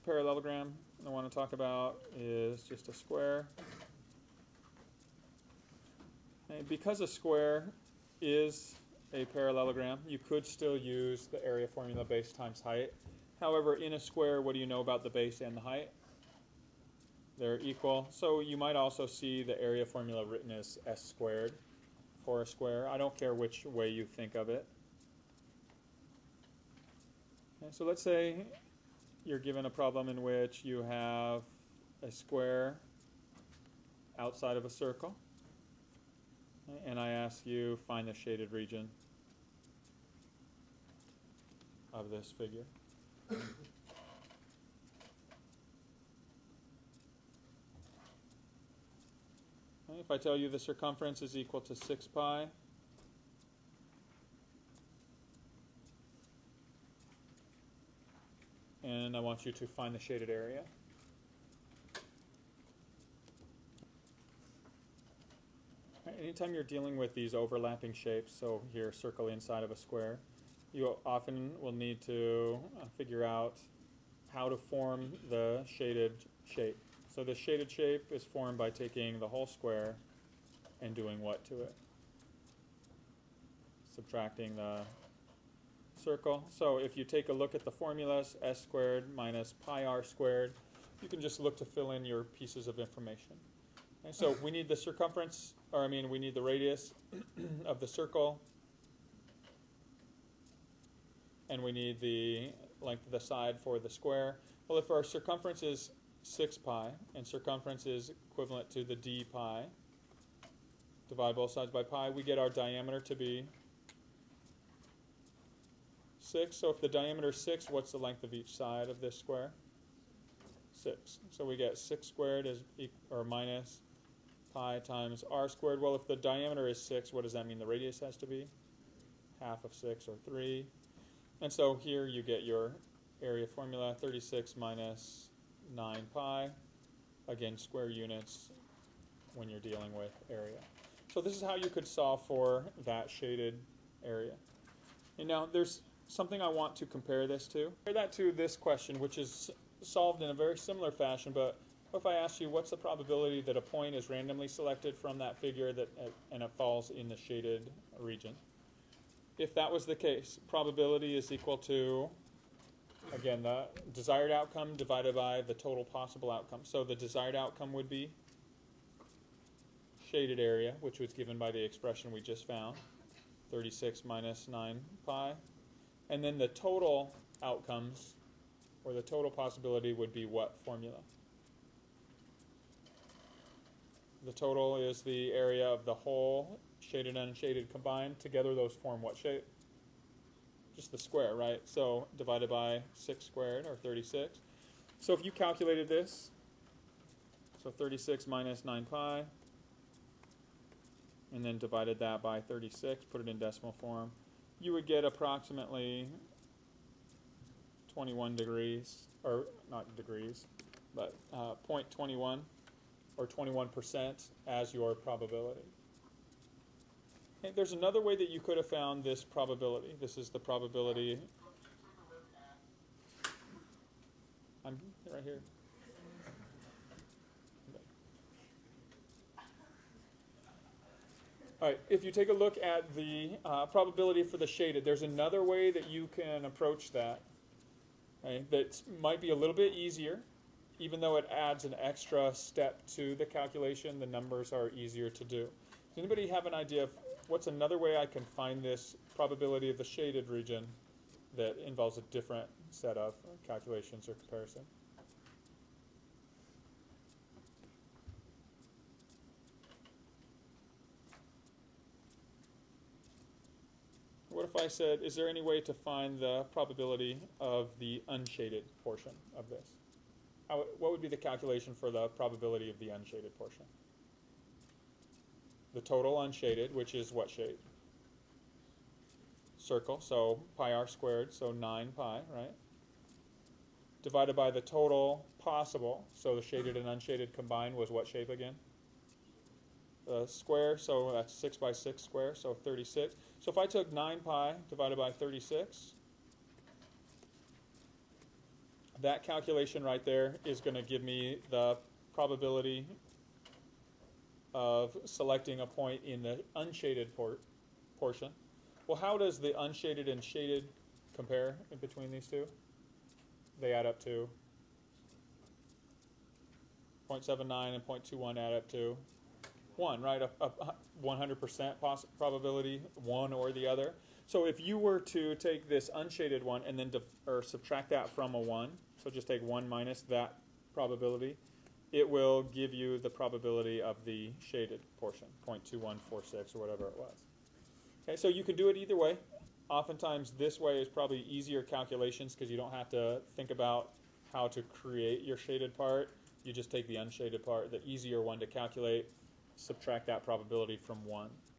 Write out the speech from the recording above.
parallelogram I want to talk about is just a square. And because a square is a parallelogram, you could still use the area formula base times height. However, in a square, what do you know about the base and the height? They're equal. So you might also see the area formula written as s squared for a square. I don't care which way you think of it. Okay, so let's say you're given a problem in which you have a square outside of a circle, and I ask you find the shaded region of this figure. If I tell you the circumference is equal to 6 pi, and I want you to find the shaded area. Anytime you're dealing with these overlapping shapes, so here circle inside of a square, you often will need to figure out how to form the shaded shape. So the shaded shape is formed by taking the whole square and doing what to it? Subtracting the circle. So if you take a look at the formulas, s squared minus pi r squared, you can just look to fill in your pieces of information. Okay, so we need the circumference, we need the radius of the circle, and we need the length of the side for the square. Well, if our circumference is 6 pi, and circumference is equivalent to the d pi, divide both sides by pi, we get our diameter to be 6. So if the diameter is 6, what's the length of each side of this square? 6. So we get 6 squared is minus pi times r squared. Well, if the diameter is 6, what does that mean the radius has to be? Half of 6, or 3. And so here you get your area formula, 36 minus 9 pi. Again, square units when you're dealing with area. So this is how you could solve for that shaded area. And now there's something I want to compare this to. Compare that to this question, which is solved in a very similar fashion, but what if I asked you what's the probability that a point is randomly selected from that figure and it falls in the shaded region? If that was the case, probability is equal to, again, the desired outcome divided by the total possible outcome. So the desired outcome would be shaded area, which was given by the expression we just found, 36 minus 9 pi. And then the total outcomes, or the total possibility, would be what formula? The total is the area of the whole, shaded and unshaded combined. Together those form what shape? Just the square, right? So divided by 6 squared, or 36. So if you calculated this, so 36 minus 9 pi, and then divided that by 36, put it in decimal form, you would get approximately 21 degrees, or not degrees, but 0.21 or 21% as your probability. Okay, there's another way that you could have found this probability. This is the probability. I'm right here. All right, if you take a look at the probability for the shaded, there's another way that you can approach that. Okay, that might be a little bit easier. Even though it adds an extra step to the calculation, the numbers are easier to do. Does anybody have an idea of what's another way I can find this probability of the shaded region that involves a different set of calculations or comparison? What if I said, is there any way to find the probability of the unshaded portion of this? What would be the calculation for the probability of the unshaded portion? The total unshaded, which is what shape? Circle, so pi r squared, so 9 pi, right? Divided by the total possible, so the shaded and unshaded combined was what shape again? Square, so that's 6 by 6 square, so 36. So if I took 9 pi divided by 36, That calculation right there is going to give me the probability of selecting a point in the unshaded portion. Well, how does the unshaded and shaded compare in between these two? They add up to 0.79 and 0.21 add up to 1, right? A 100% probability, one or the other. So if you were to take this unshaded one and then subtract that from a 1, so just take 1 minus that probability, it will give you the probability of the shaded portion, 0.2146 or whatever it was. Okay, so you can do it either way. Oftentimes this way is probably easier calculations because you don't have to think about how to create your shaded part. You just take the unshaded part, the easier one to calculate, subtract that probability from 1.